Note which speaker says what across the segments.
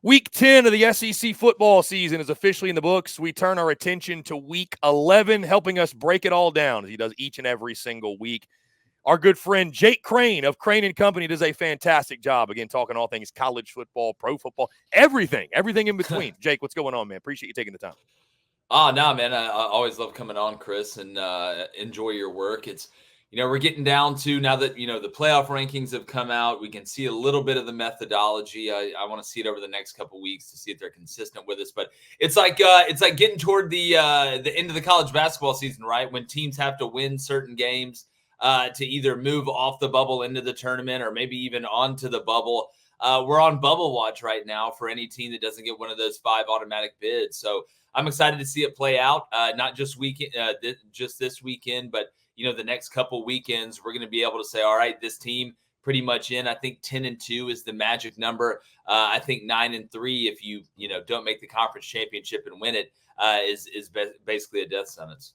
Speaker 1: Week 10 of the SEC football season is officially in the books. We turn our attention to Week 11, helping us break it all down as he does each and every single week. Our good friend Jake Crain of Crain Company does a fantastic job, again, talking all things college football, pro football, everything in between. Jake, what's going on, man? Appreciate you taking the time.
Speaker 2: Oh, no, man. I always love coming on, Chris, and enjoy your work. It's, we're getting down to now that, the playoff rankings have come out. We can see a little bit of the methodology. I want to see it over the next couple of weeks to see if they're consistent with us. But it's like getting toward the end of the college basketball season, right? When teams have to win certain games to either move off the bubble into the tournament or maybe even onto the bubble. We're on bubble watch right now for any team that doesn't get one of those 5 automatic bids. So I'm excited to see it play out, not just just this weekend, but the next couple weekends. We're going to be able to say, all right, this team pretty much in. I think 10-2 is the magic number. I think 9-3, if you don't make the conference championship and win it, is basically a death sentence.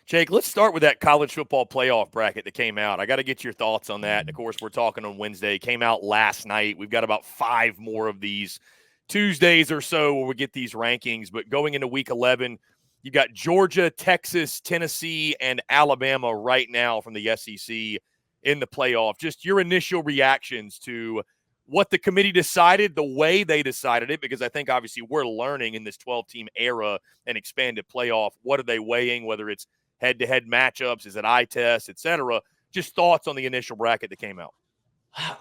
Speaker 1: Jake, let's start with that college football playoff bracket that came out. I got to get your thoughts on that. And, of course, we're talking on Wednesday. It came out last night. We've got about 5 more of these Tuesdays or so where we get these rankings. But going into Week 11, you got Georgia, Texas, Tennessee, and Alabama right now from the SEC in the playoff. Just your initial reactions to what the committee decided, the way they decided it, because I think obviously we're learning in this 12-team era and expanded playoff. What are they weighing, whether it's head-to-head matchups, is it eye test, et cetera? Just thoughts on the initial bracket that came out.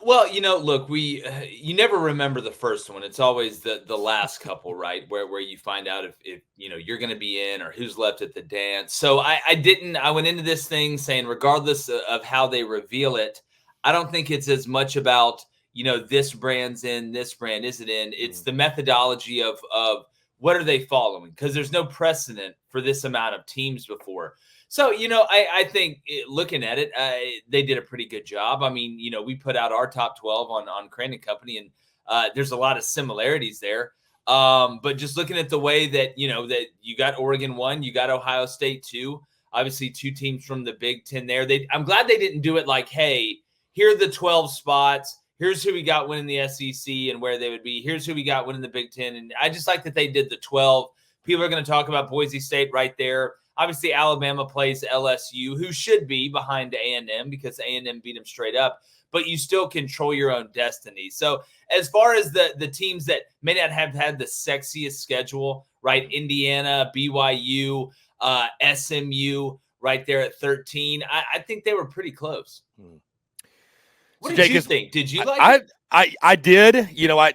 Speaker 2: Well, look, you never remember the first one. It's always the last couple, right? Where you find out if you're going to be in or who's left at the dance. So I went into this thing saying, regardless of how they reveal it, I don't think it's as much about, this brand's in, this brand isn't in. It's the methodology of what are they following? Because there's no precedent for this amount of teams before. So, I think looking at it, they did a pretty good job. I mean, we put out our top 12 on Crain Company, and there's a lot of similarities there. But just looking at the way that, that you got Oregon 1, you got Ohio State 2, obviously 2 teams from the Big Ten there. I'm glad they didn't do it like, hey, here are the 12 spots. Here's who we got winning the SEC and where they would be. Here's who we got winning the Big Ten. And I just like that they did the 12. People are going to talk about Boise State right there. Obviously, Alabama plays LSU, who should be behind A&M because A&M beat them straight up, but you still control your own destiny. So as far as the teams that may not have had the sexiest schedule, right, Indiana, BYU, SMU right there at 13, I think they were pretty close. What did you think? Did you like it?
Speaker 1: I did.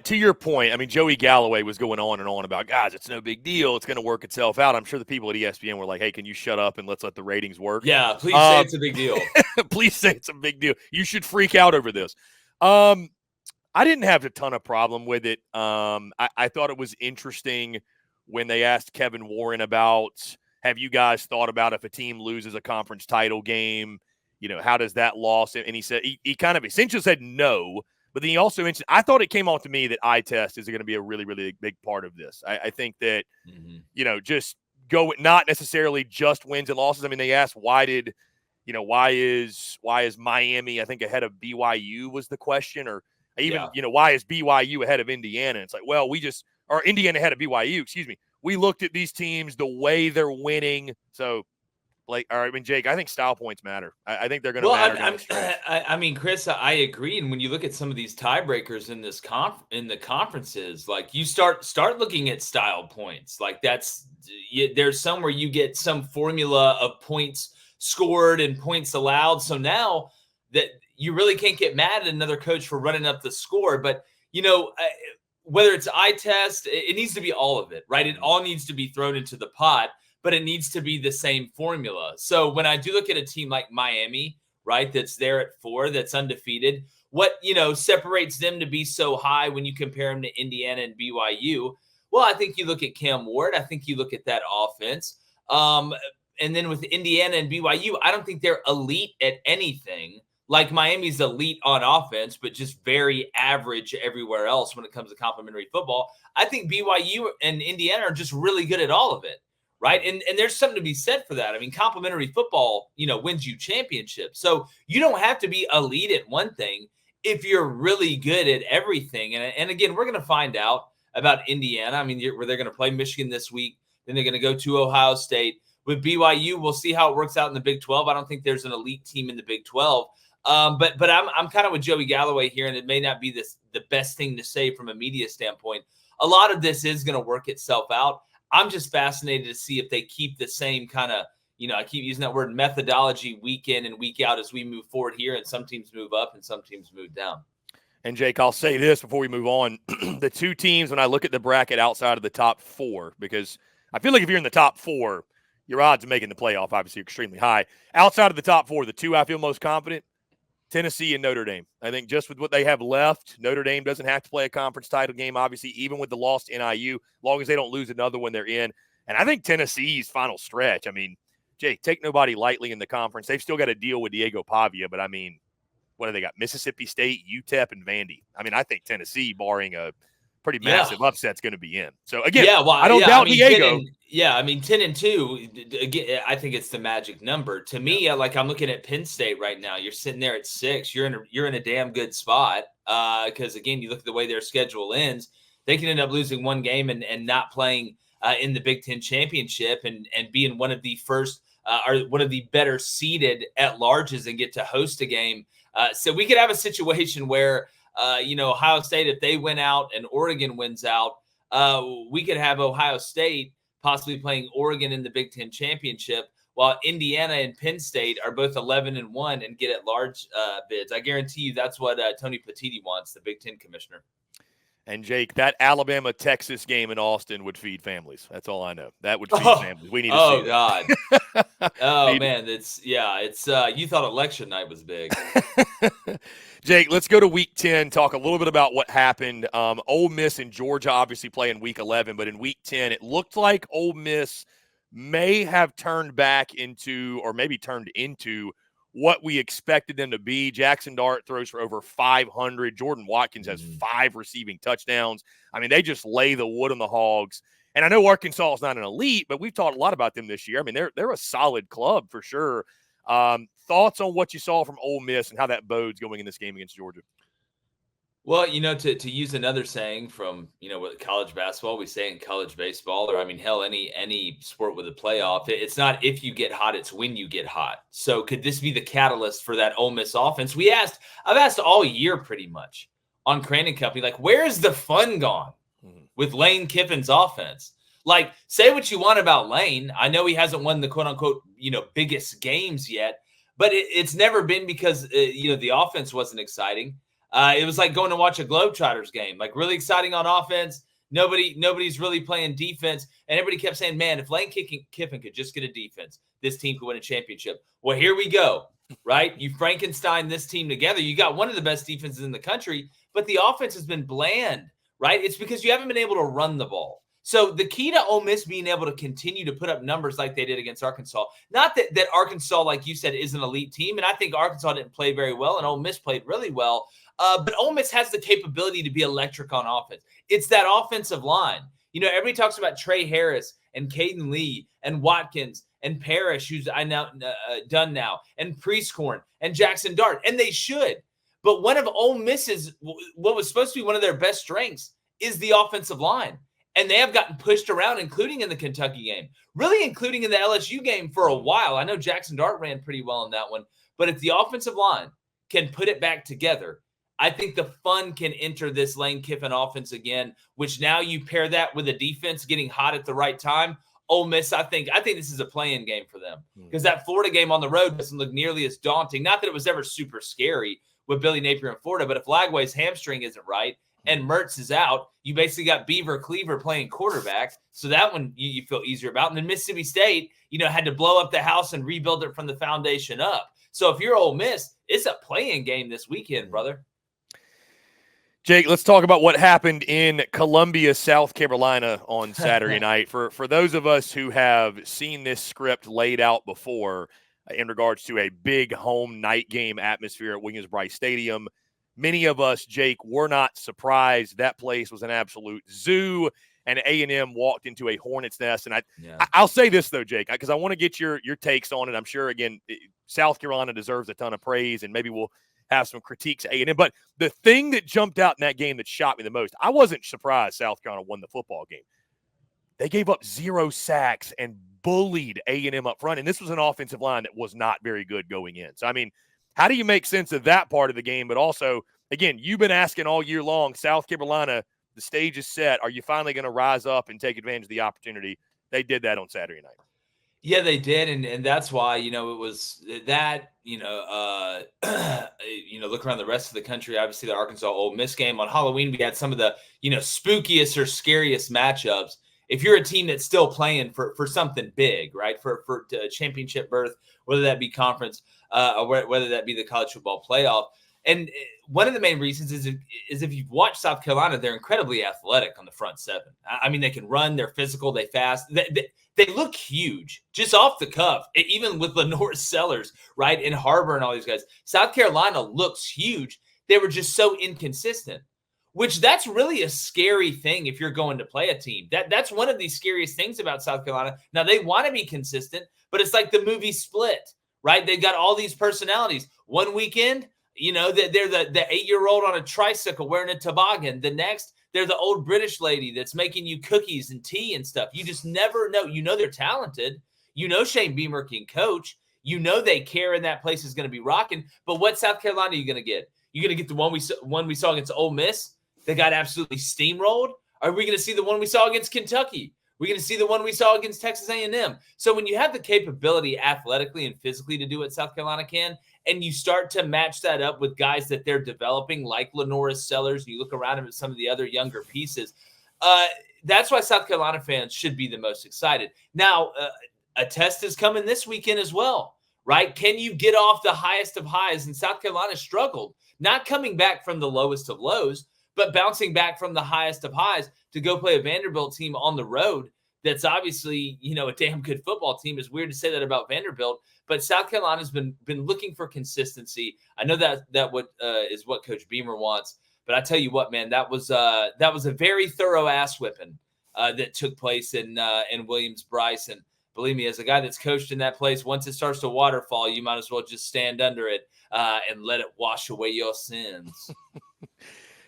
Speaker 1: To your point, I mean, Joey Galloway was going on and on about, guys, it's no big deal. It's going to work itself out. I'm sure the people at ESPN were like, hey, can you shut up and let's let the ratings work?
Speaker 2: Yeah, please say it's a big deal.
Speaker 1: Please say it's a big deal. You should freak out over this. I didn't have a ton of problem with it. I thought it was interesting when they asked Kevin Warren about, have you guys thought about if a team loses a conference title game, how does that loss? And he said, he kind of essentially said no. But then he also mentioned, I thought it came off to me that eye test is going to be a really, really big part of this. I think that, just go not necessarily just wins and losses. I mean, they asked, why is Miami, I think, ahead of BYU was the question, or even, why is BYU ahead of Indiana? It's like, well, or Indiana ahead of BYU, excuse me. We looked at these teams, the way they're winning. So, Jake, I think style points matter. I think they're going to matter.
Speaker 2: I mean, Chris, I agree. And when you look at some of these tiebreakers in this in the conferences, like you start looking at style points. Like there's some where you get some formula of points scored and points allowed. So now that you really can't get mad at another coach for running up the score, but whether it's eye test, it needs to be all of it, right? It all needs to be thrown into the pot. But it needs to be the same formula. So when I do look at a team like Miami, right, that's there at 4, that's undefeated, what, separates them to be so high when you compare them to Indiana and BYU? Well, I think you look at Cam Ward. I think you look at that offense. And then with Indiana and BYU, I don't think they're elite at anything. Like Miami's elite on offense, but just very average everywhere else when it comes to complementary football. I think BYU and Indiana are just really good at all of it. Right. And there's something to be said for that. I mean, complementary football, wins you championships. So you don't have to be elite at one thing if you're really good at everything. And again, we're going to find out about Indiana. I mean, where they're going to play Michigan this week, then they're going to go to Ohio State. With BYU, we'll see how it works out in the Big 12. I don't think there's an elite team in the Big 12. But I'm kind of with Joey Galloway here, and it may not be the best thing to say from a media standpoint. A lot of this is going to work itself out. I'm just fascinated to see if they keep the same kind of, I keep using that word, methodology week in and week out as we move forward here, and some teams move up and some teams move down.
Speaker 1: And, Jake, I'll say this before we move on. The two teams, when I look at the bracket outside of the top four, because I feel like if you're in the top four, your odds of making the playoff obviously are extremely high. Outside of the top four, the two I feel most confident, Tennessee and Notre Dame. I think just with what they have left, Notre Dame doesn't have to play a conference title game, obviously, even with the loss to NIU, as long as they don't lose another one they're in. And I think Tennessee's final stretch, I mean, Jake, take nobody lightly in the conference. They've still got to deal with Diego Pavia, but I mean, what do they got? Mississippi State, UTEP, and Vandy. I mean, I think Tennessee, barring a pretty massive upset's going to be in. So, again, I don't doubt Diego.
Speaker 2: 10-2, again, I think it's the magic number. To me, I'm looking at Penn State right now. You're sitting there at 6. You're in a damn good spot because, again, you look at the way their schedule ends. They can end up losing one game and not playing in the Big Ten championship and being one of the first or one of the better seeded at larges and get to host a game. So we could have a situation where, Ohio State, if they win out and Oregon wins out, we could have Ohio State possibly playing Oregon in the Big Ten championship, while Indiana and Penn State are both 11-1 and get at large bids. I guarantee you that's what Tony Petitti wants, the Big Ten commissioner.
Speaker 1: And, Jake, that Alabama-Texas game in Austin would feed families. That's all I know. That would feed families. We need to see
Speaker 2: Oh, God. Man. It's you thought election night was big.
Speaker 1: Jake, let's go to Week 10, talk a little bit about what happened. Ole Miss and Georgia obviously play in Week 11, but in Week 10, it looked like Ole Miss may have turned back into, or maybe turned into, what we expected them to be. Jackson Dart throws for over 500. Jordan Watkins has 5 receiving touchdowns. I mean, they just lay the wood on the Hogs. And I know Arkansas is not an elite, but we've talked a lot about them this year. I mean, they're a solid club for sure. Thoughts on what you saw from Ole Miss and how that bodes going in this game against Georgia?
Speaker 2: Well, to use another saying from, with college basketball, we say in college baseball, or I mean, hell, any sport with a playoff, it's not if you get hot, it's when you get hot. So could this be the catalyst for that Ole Miss offense? I've asked all year pretty much on Crain Company, like, where's the fun gone with Lane Kiffin's offense? Like, say what you want about Lane. I know he hasn't won the quote unquote, biggest games yet, but it's never been because, the offense wasn't exciting. It was like going to watch a Globetrotters game, like really exciting on offense. Nobody's really playing defense. And everybody kept saying, man, if Lane Kiffin could just get a defense, this team could win a championship. Well, here we go, right? You Frankenstein this team together. You got one of the best defenses in the country, but the offense has been bland, right? It's because you haven't been able to run the ball. So the key to Ole Miss being able to continue to put up numbers like they did against Arkansas, not that Arkansas, like you said, is an elite team, and I think Arkansas didn't play very well, and Ole Miss played really well, but Ole Miss has the capability to be electric on offense. It's that offensive line. Everybody talks about Trey Harris and Caden Lee and Watkins and Parrish, who's done now, and Priestcorn and Jackson Dart, and they should. But one of Ole Miss's, what was supposed to be one of their best strengths, is the offensive line. And they have gotten pushed around, including in the Kentucky game, really including in the LSU game for a while. I know Jackson Dart ran pretty well in that one. But if the offensive line can put it back together, I think the fun can enter this Lane Kiffin offense again, which now you pair that with a defense getting hot at the right time. Ole Miss, I think this is a play-in game for them because that Florida game on the road doesn't look nearly as daunting. Not that it was ever super scary with Billy Napier in Florida, but if Lagway's hamstring isn't right and Mertz is out, you basically got Beaver Cleaver playing quarterback. So that one you feel easier about. And then Mississippi State, had to blow up the house and rebuild it from the foundation up. So if you're Ole Miss, it's a play-in game this weekend, brother.
Speaker 1: Jake, let's talk about what happened in Columbia, South Carolina on Saturday night. For those of us who have seen this script laid out before in regards to a big home night game atmosphere at Williams-Brice Stadium, many of us, Jake, were not surprised. That place was an absolute zoo, and A&M walked into a hornet's nest. And I'll say this, though, Jake, because I want to get your takes on it. I'm sure, again, South Carolina deserves a ton of praise, and maybe we'll have some critiques of A&M. But the thing that jumped out in that game that shocked me the most, I wasn't surprised South Carolina won the football game. They gave up 0 sacks and bullied A&M up front, and this was an offensive line that was not very good going in. So, I mean, how do you make sense of that part of the game? But also, again, you've been asking all year long, South Carolina, the stage is set. Are you finally going to rise up and take advantage of the opportunity? They did that on Saturday night.
Speaker 2: Yeah, they did, and that's why, it was that, look around the rest of the country. Obviously, the Arkansas Ole Miss game on Halloween, we had some of the, spookiest or scariest matchups. If you're a team that's still playing for something big, right, for a championship berth, whether that be conference or whether that be the college football playoff. And one of the main reasons is if you've watched South Carolina, they're incredibly athletic on the front seven. I mean, they can run, they're physical, they fast. They look huge just off the cuff, even with Lenore Sellers, right, and Harbor and all these guys. South Carolina looks huge. They were just so inconsistent, which that's really a scary thing if you're going to play a team. That's one of the scariest things about South Carolina. Now, they want to be consistent, but it's like the movie Split, right? They've got all these personalities. One weekend, they're the 8-year-old on a tricycle wearing a toboggan. The next, they're the old British lady that's making you cookies and tea and stuff. You just never know. They're talented. Shane Beamer can coach. They care, and that place is going to be rocking. But what South Carolina are you going to get? You're going to get the one we saw against Ole Miss that got absolutely steamrolled? Are we going to see the one we saw against Kentucky? We're going to see the one we saw against Texas A&M. So when you have the capability athletically and physically to do what South Carolina can, and you start to match that up with guys that they're developing like Lenore Sellers, and you look around at some of the other younger pieces, that's why South Carolina fans should be the most excited. Now, a test is coming this weekend as well, right? Can you get off the highest of highs? And South Carolina struggled, not coming back from the lowest of lows, but bouncing back from the highest of highs to go play a Vanderbilt team on the road that's obviously, a damn good football team. It's weird to say that about Vanderbilt, but South Carolina's been looking for consistency. I know that is what Coach Beamer wants, but I tell you what, man, that was a very thorough ass whipping that took place in Williams-Brice. And believe me, as a guy that's coached in that place, once it starts to waterfall, you might as well just stand under it and let it wash away your sins.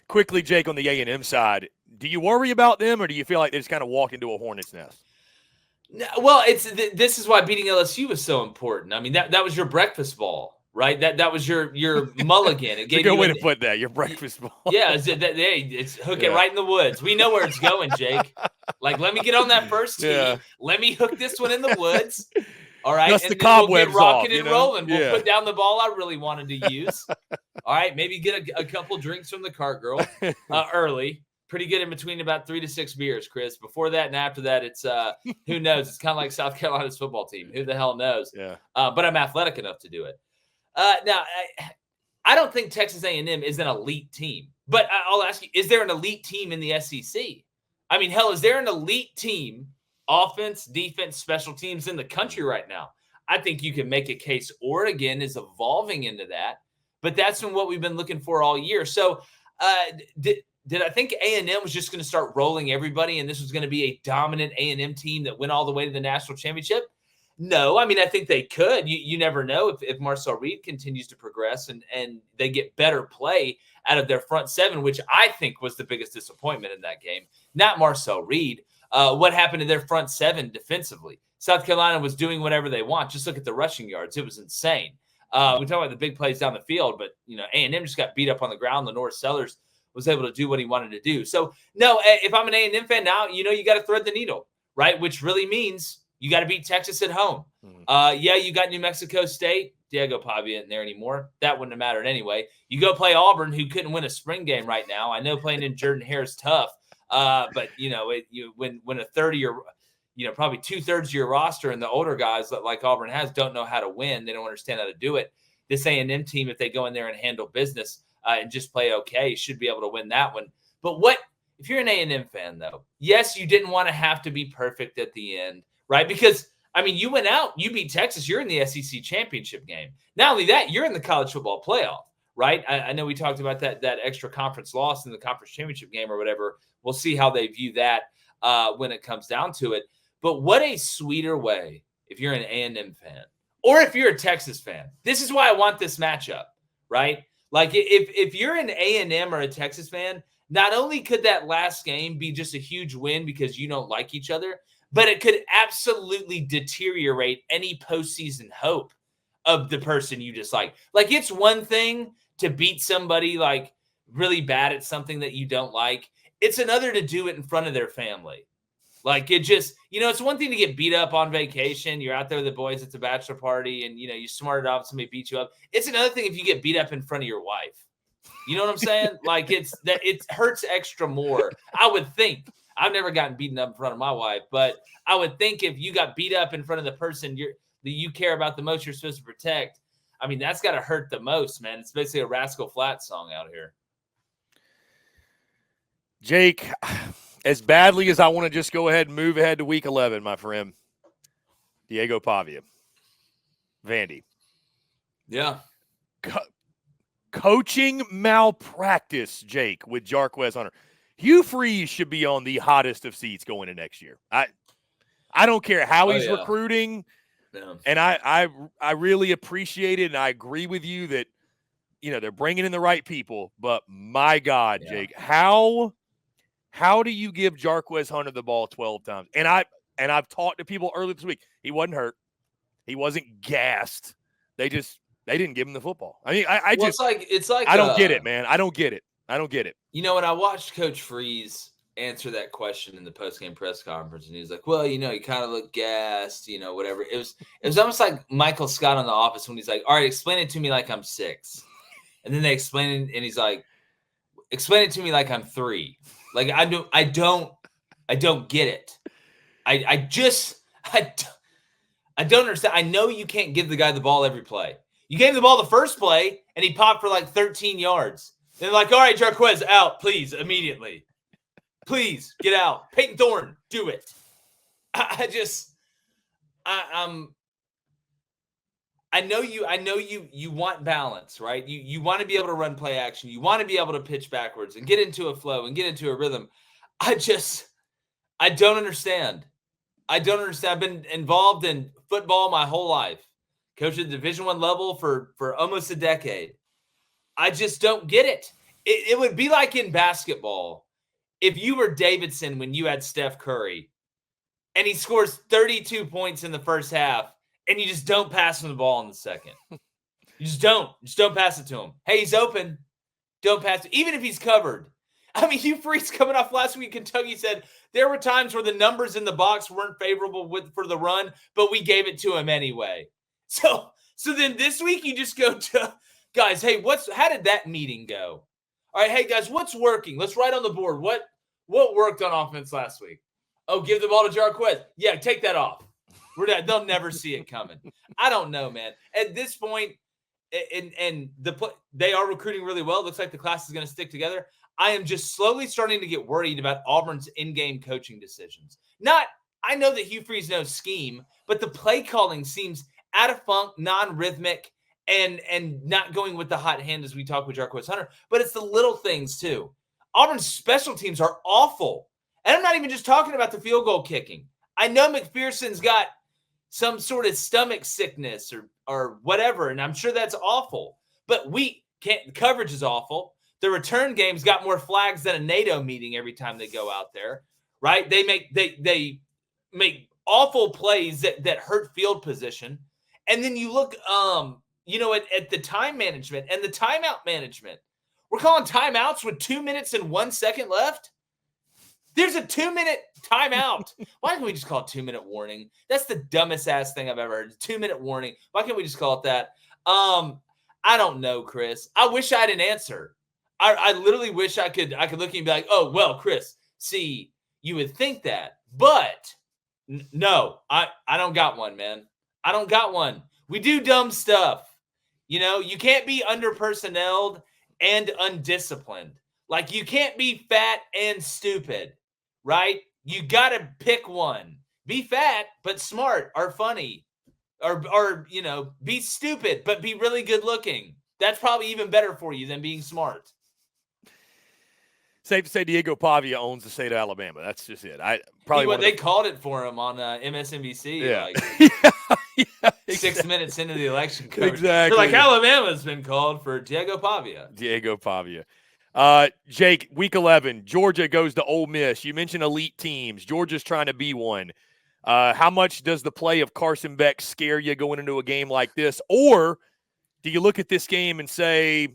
Speaker 1: Quickly, Jake, on the A&M side, do you worry about them, or do you feel like they just kind of walk into a hornet's nest?
Speaker 2: Well, this is why beating LSU was so important. I mean, that was your breakfast ball, right? That was your mulligan. It gave
Speaker 1: a good way to put that, your breakfast ball.
Speaker 2: Yeah, it's hook it right in the woods. We know where it's going, Jake. Like, let me get on that first tee. Yeah. Let me hook this one in the woods. All right,
Speaker 1: and the cobwebs
Speaker 2: we'll get rocking and rolling. We'll put down the ball I really wanted to use. All right, maybe get a couple drinks from the cart girl early. Pretty good in between about 3 to 6 beers, Chris. Before that and after that, it's who knows? It's kind of like South Carolina's football team. Who the hell knows?
Speaker 1: Yeah.
Speaker 2: But I'm athletic enough to do it. Now, I don't think Texas A&M is an elite team. But I'll ask you, is there an elite team in the SEC? I mean, hell, is there an elite team, offense, defense, special teams in the country right now? I think you can make a case Oregon is evolving into that. But that's been what we've been looking for all year. So did I think A&M was just going to start rolling everybody and this was going to be a dominant A&M team that went all the way to the national championship? No. I mean, I think they could. You never know if Marcel Reed continues to progress and they get better play out of their front seven, which I think was the biggest disappointment in that game. Not Marcel Reed. What happened to their front seven defensively? South Carolina was doing whatever they want. Just look at the rushing yards. It was insane. We talk about the big plays down the field, but A&M just got beat up on the ground. Lenore Sellers was able to do what he wanted to do. So, no, if I'm an A&M fan now, you got to thread the needle, right? Which really means you got to beat Texas at home. Yeah, you got New Mexico State. Diego Pavia isn't there anymore. That wouldn't have mattered anyway. You go play Auburn, who couldn't win a spring game right now. I know playing in Jordan Hare is tough, but, when a 30 or probably 2/3 of your roster and the older guys that like Auburn has don't know how to win. They don't understand how to do it. This A&M team, if they go in there and handle business and just play okay, should be able to win that one. But if you're an A&M fan, though, yes, you didn't want to have to be perfect at the end, right? Because, I mean, you went out, you beat Texas, you're in the SEC championship game. Not only that, you're in the college football playoff, right? I know we talked about that extra conference loss in the conference championship game or whatever. We'll see how they view that when it comes down to it. But what a sweeter way, if you're an A&M fan, or if you're a Texas fan. This is why I want this matchup, right? Like if you're an A&M or a Texas fan, not only could that last game be just a huge win because you don't like each other, but it could absolutely deteriorate any postseason hope of the person you dislike. Like, it's one thing to beat somebody like really bad at something that you don't like. It's another to do it in front of their family. Like, it just, it's one thing to get beat up on vacation. You're out there with the boys at the bachelor party and, you smarted off, somebody beat you up. It's another thing if you get beat up in front of your wife. You know what I'm saying? Like, it hurts extra more. I would think. I've never gotten beaten up in front of my wife, but I would think if you got beat up in front of the person that you care about the most, you're supposed to protect. I mean, that's got to hurt the most, man. It's basically a Rascal Flatts song out here.
Speaker 1: Jake, as badly as I want to just go ahead and move ahead to week 11, my friend, Diego Pavia, Vandy.
Speaker 2: Yeah.
Speaker 1: Coaching malpractice, Jake, with Jarquez Hunter. Hugh Freeze should be on the hottest of seats going into next year. I don't care how he's recruiting, and I really appreciate it, and I agree with you that they're bringing in the right people. But my God, Jake, how do you give Jarquez Hunter the ball 12 times? And I've talked to people earlier this week. He wasn't hurt. He wasn't gassed. They didn't give him the football. I mean, it's like I don't get it, man. I don't get it.
Speaker 2: When I watched Coach Freeze answer that question in the post-game press conference, and he was like, well, you kind of look gassed, whatever. It was almost like Michael Scott on The Office when he's like, all right, explain it to me like I'm 6. And then they explain it, and he's like, explain it to me like I'm 3. Like, I don't get it. I don't understand. I know you can't give the guy the ball every play. You gave him the ball the first play, and he popped for like 13 yards. They're like, all right, Jarquez, out, please, immediately. Please, get out. Peyton Thorne, do it. I know you want balance, right? You want to be able to run play action. You want to be able to pitch backwards and get into a flow and get into a rhythm. I don't understand. I've been involved in football my whole life. Coached at the Division I level for almost a decade. I just don't get it. It would be like in basketball if you were Davidson when you had Steph Curry and he scores 32 points in the first half and you just don't pass him the ball in the second. You just don't pass it to him. Hey, he's open. Don't pass it. Even if he's covered. I mean, Hugh Freeze coming off last week in Kentucky said there were times where the numbers in the box weren't favorable for the run, but we gave it to him anyway. So then this week you just go to guys, hey, how did that meeting go? All right, hey guys, what's working? Let's write on the board. What worked on offense last week? Oh, give the ball to Jarquez. Yeah, take that off. They'll never see it coming. I don't know, man. At this point, they are recruiting really well. It looks like the class is going to stick together. I am just slowly starting to get worried about Auburn's in-game coaching decisions. I know that Hugh Freeze knows scheme, but the play calling seems out of funk, non-rhythmic, and not going with the hot hand as we talk with Jarquez Hunter. But it's the little things too. Auburn's special teams are awful. And I'm not even just talking about the field goal kicking. I know McPherson's got some sort of stomach sickness or whatever, and I'm sure that's awful. But coverage is awful. The return game's got more flags than a NATO meeting every time they go out there, right? They make awful plays that hurt field position. And then you look, at the time management and the timeout management. We're calling timeouts with 2 minutes and 1 second left. There's a 2-minute timeout. Why can't we just call it 2-minute warning? That's the dumbest ass thing I've ever heard. 2-minute warning. Why can't we just call it that? I don't know, Chris. I wish I had an answer. I literally wish I could look at you and be like, oh, well, Chris, see, you would think that. But no, I don't got one, man. I don't got one. We do dumb stuff. You can't be under-personneled and undisciplined. Like, you can't be fat and stupid, right? You got to pick one. Be fat, but smart or funny. Or be stupid, but be really good looking. That's probably even better for you than being smart.
Speaker 1: Safe to say Diego Pavia owns the state of Alabama. That's just it.
Speaker 2: They called it for him on MSNBC.
Speaker 1: Yeah.
Speaker 2: Like,
Speaker 1: Yeah,
Speaker 2: 6 minutes into the election coverage.
Speaker 1: Exactly.
Speaker 2: They're like, Alabama's been called for Diego Pavia.
Speaker 1: Jake, week 11, Georgia goes to Ole Miss. You mentioned elite teams. Georgia's trying to be one. How much does the play of Carson Beck scare you going into a game like this? Or do you look at this game and say,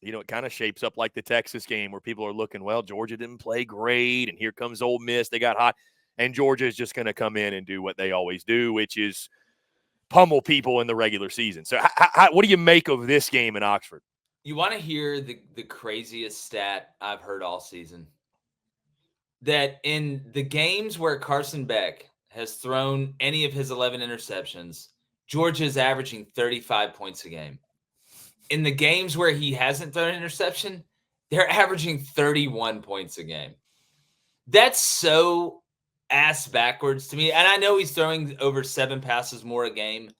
Speaker 1: it kind of shapes up like the Texas game where people are looking, well, Georgia didn't play great, and here comes Ole Miss. They got hot, and Georgia is just going to come in and do what they always do, which is pummel people in the regular season. So what do you make of this game in Oxford?
Speaker 2: You want to hear the craziest stat I've heard all season? That in the games where Carson Beck has thrown any of his 11 interceptions, Georgia is averaging 35 points a game. In the games where he hasn't thrown an interception, they're averaging 31 points a game. That's so ass backwards to me. And I know he's throwing over 7 passes more a game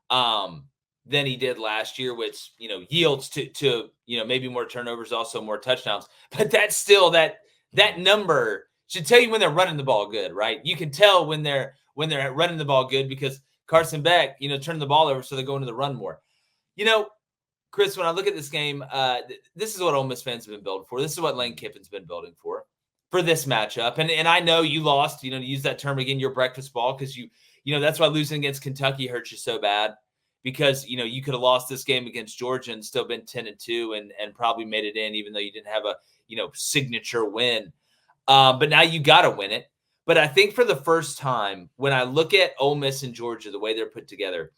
Speaker 2: than he did last year, which, yields to maybe more turnovers, also more touchdowns. But that's still that number should tell you when they're running the ball good, right? You can tell when they're running the ball good because Carson Beck, turned the ball over, so they're going to the run more. Chris, when I look at this game, this is what Ole Miss fans have been building for. This is what Lane Kiffin's been building for this matchup. And I know you lost, to use that term again, your breakfast ball, because that's why losing against Kentucky hurts you so bad, because, you could have lost this game against Georgia and still been 10-2 and probably made it in, even though you didn't have a, signature win. But now you got to win it. But I think for the first time, when I look at Ole Miss and Georgia, the way they're put together,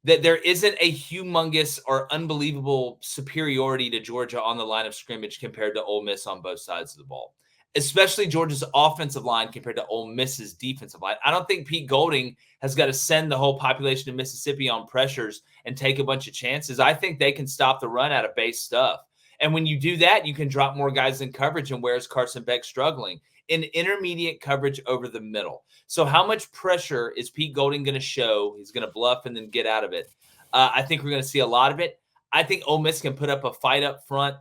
Speaker 2: that there isn't a humongous or unbelievable superiority to Georgia on the line of scrimmage compared to Ole Miss on both sides of the ball, especially Georgia's offensive line compared to Ole Miss's defensive line. I don't think Pete Golding has got to send the whole population of Mississippi on pressures and take a bunch of chances. I think they can stop the run out of base stuff. And when you do that, you can drop more guys in coverage. And where's Carson Beck struggling? In intermediate coverage over the middle. So how much pressure is Pete Golding going to show? He's going to bluff and then get out of it. I think we're going to see a lot of it. I think Ole Miss can put up a fight up front.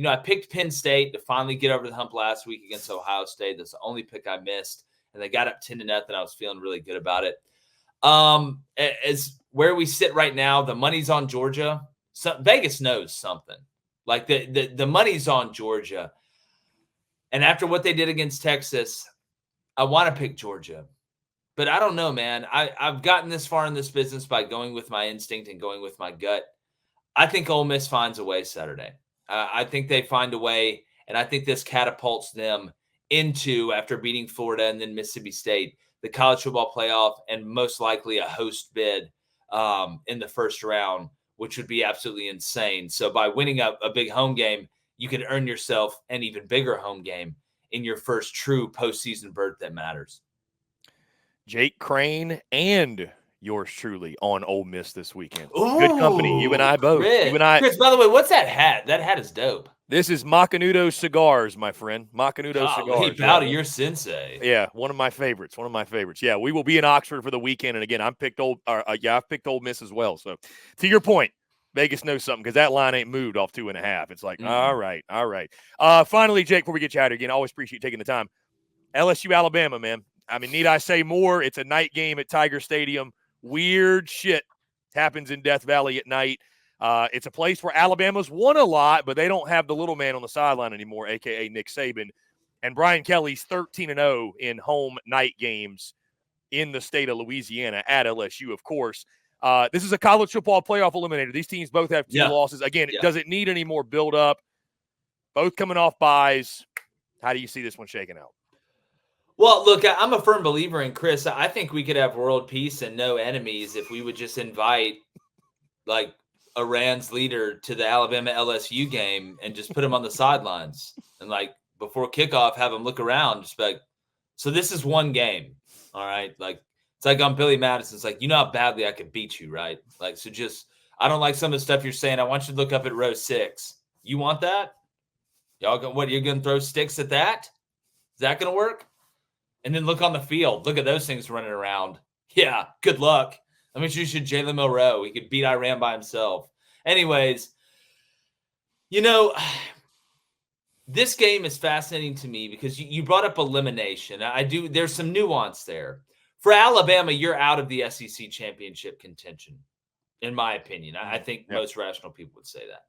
Speaker 2: I picked Penn State to finally get over the hump last week against Ohio State. That's the only pick I missed. And they got up 10-0. I was feeling really good about it. As where we sit right now, the money's on Georgia. Vegas knows something. Like the money's on Georgia. And after what they did against Texas, I want to pick Georgia. But I don't know, man. I've gotten this far in this business by going with my instinct and going with my gut. I think Ole Miss finds a way Saturday. I think they find a way, and I think this catapults them into, after beating Florida and then Mississippi State, the college football playoff and most likely a host bid in the first round, which would be absolutely insane. So by winning a big home game, you can earn yourself an even bigger home game in your first true postseason berth that matters.
Speaker 1: Jake Crain and yours truly on Ole Miss this weekend.
Speaker 2: Ooh,
Speaker 1: good company. You and I both.
Speaker 2: Chris, by the way, what's that hat? That hat is dope.
Speaker 1: This is Macanudo Cigars, my friend. Macanudo Cigars.
Speaker 2: Hey, bow to your sensei.
Speaker 1: Yeah, one of my favorites. Yeah, we will be in Oxford for the weekend, and again, I've picked Ole Miss as well. So, to your point, Vegas knows something because that line ain't moved off 2.5. It's like, all right. Finally, Jake, before we get you out again, always appreciate you taking the time. LSU, Alabama, man. I mean, need I say more? It's a night game at Tiger Stadium. Weird shit happens in Death Valley at night. It's a place where Alabama's won a lot, but they don't have the little man on the sideline anymore, a.k.a. Nick Saban. And Brian Kelly's 13-0 in home night games in the state of Louisiana at LSU, of course. This is a college football playoff eliminator. These teams both have 2 losses. Again, it doesn't need any more build-up. Both coming off buys. How do you see this one shaking out?
Speaker 2: Well, look, I'm a firm believer in Chris. I think we could have world peace and no enemies if we would just invite, like, Iran's leader to the Alabama LSU game and just put him on the sidelines. And, like, before kickoff, have him look around. Just like, so this is one game, all right? Like, it's like on Billy Madison. It's like, you know how badly I could beat you, right? Like, so just, I don't like some of the stuff you're saying. I want you to look up at row 6. You want that? Y'all go, what, you're going to throw sticks at that? Is that going to work? And then look on the field. Look at those things running around. Yeah, good luck. Let me introduce you to Jalen Milroe. He could beat Iran by himself. Anyways, this game is fascinating to me because you brought up elimination. There's some nuance there. For Alabama, you're out of the SEC championship contention, in my opinion. I think most rational people would say that.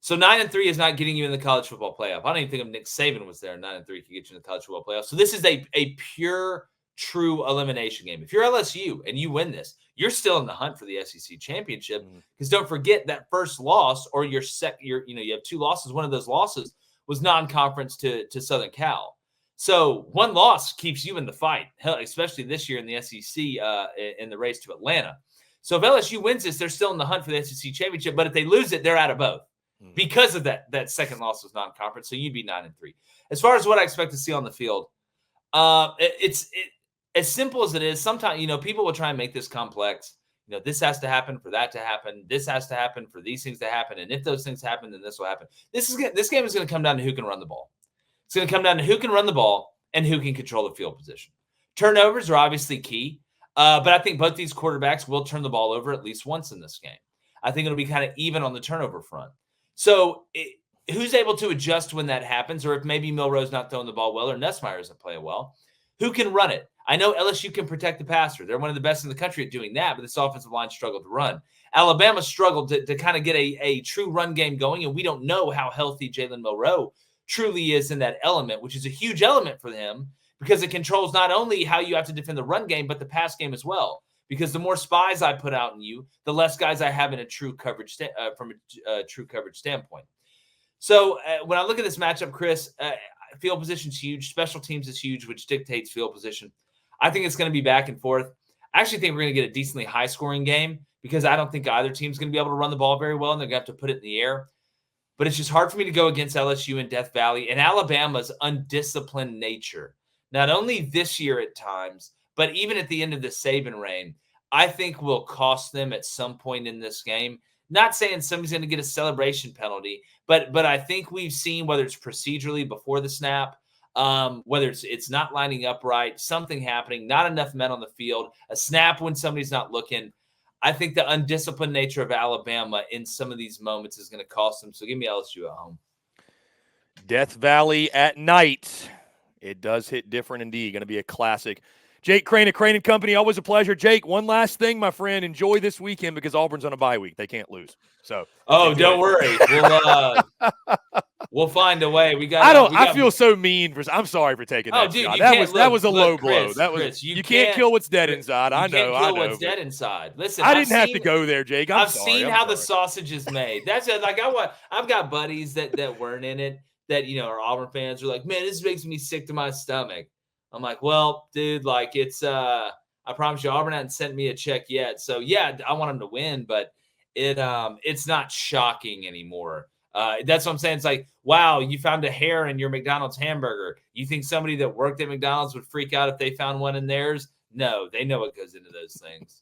Speaker 2: So 9-3 is not getting you in the college football playoff. I don't even think if Nick Saban was there, 9-3 could get you in the college football playoff. So this is a pure, true elimination game. If you're LSU and you win this, you're still in the hunt for the SEC championship. Because don't forget that first loss, or you have 2 losses. One of those losses was non-conference to Southern Cal. So one loss keeps you in the fight, hell, especially this year in the SEC in the race to Atlanta. So if LSU wins this, they're still in the hunt for the SEC championship. But if they lose it, they're out of both because of that second loss was non-conference. So you'd be 9-3. As far as what I expect to see on the field, it's as simple as it is. Sometimes, people will try and make this complex. This has to happen for that to happen. This has to happen for these things to happen. And if those things happen, then this will happen. This game is going to come down to who can run the ball. It's going to come down to who can run the ball and who can control the field position. Turnovers are obviously key, but I think both these quarterbacks will turn the ball over at least once in this game. I think it'll be kind of even on the turnover front. So who's able to adjust when that happens, or if maybe Milroe's not throwing the ball well or Nussmeier isn't playing well, who can run it? I know LSU can protect the passer. They're one of the best in the country at doing that, but this offensive line struggled to run. Alabama struggled to kind of get a true run game going, and we don't know how healthy Jalen Milroe truly is in that element, which is a huge element for him because it controls not only how you have to defend the run game, but the pass game as well. Because the more spies I put out in you, the less guys I have in a true coverage from a true coverage standpoint. So when I look at this matchup, Chris, field position is huge. Special teams is huge, which dictates field position. I think it's going to be back and forth. I actually think we're going to get a decently high-scoring game because I don't think either team's going to be able to run the ball very well, and they're going to have to put it in the air. But it's just hard for me to go against LSU in Death Valley and Alabama's undisciplined nature. Not only this year at times, but even at the end of the Saban reign, I think will cost them at some point in this game. Not saying somebody's going to get a celebration penalty, but I think we've seen, whether it's procedurally before the snap, whether it's not lining up right, something happening, not enough men on the field, a snap when somebody's not looking. I think the undisciplined nature of Alabama in some of these moments is going to cost them. So give me LSU at home.
Speaker 1: Death Valley at night. It does hit different indeed. Going to be a classic. Jake Crain of Crain Company, always a pleasure. Jake, one last thing, my friend. Enjoy this weekend because Auburn's on a bye week. They can't lose. So,
Speaker 2: don't worry. We'll find a way.
Speaker 1: I feel so mean I'm sorry for taking that shot. That was a low blow.
Speaker 2: Chris,
Speaker 1: you can't kill what's dead inside. I know.
Speaker 2: What's dead inside. Listen,
Speaker 1: I didn't have to go there, Jake.
Speaker 2: I've seen how the sausage is made. That's it. Like I've got buddies that weren't in it that are Auburn fans are like, man, this makes me sick to my stomach. I'm like, well, dude, like it's I promise you, Auburn hasn't sent me a check yet. So yeah, I want them to win, but it's not shocking anymore. That's what I'm saying. It's like, wow, you found a hair in your McDonald's hamburger. You think somebody that worked at McDonald's would freak out if they found one in theirs? No, they know what goes into those things.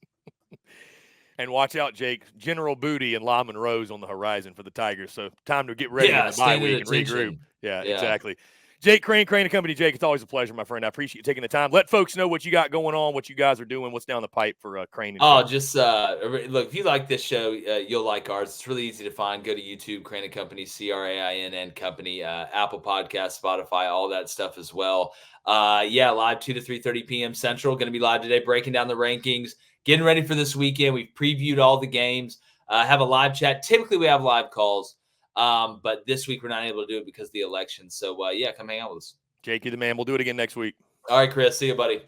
Speaker 1: And watch out, Jake. General Booty and Lyman Rose on the horizon for the Tigers. So time to get ready for the bye week and regroup. Yeah, exactly. Jake Crain Company. Jake, it's always a pleasure, my friend. I appreciate you taking the time. Let folks know what you got going on, what you guys are doing, what's down the pipe for Crain.
Speaker 2: Look, if you like this show, you'll like ours. It's really easy to find. Go to YouTube, Crain Company, CRAINN Company, Apple Podcasts, Spotify, all that stuff as well. Live 2 to 3:30 p.m. Central. Going to be live today, breaking down the rankings, getting ready for this weekend. We've previewed all the games, have a live chat. Typically, we have live calls. But this week we're not able to do it because of the election. So, come hang out with us.
Speaker 1: Jake, you the man. We'll do it again next week.
Speaker 2: All right, Chris. See you, buddy.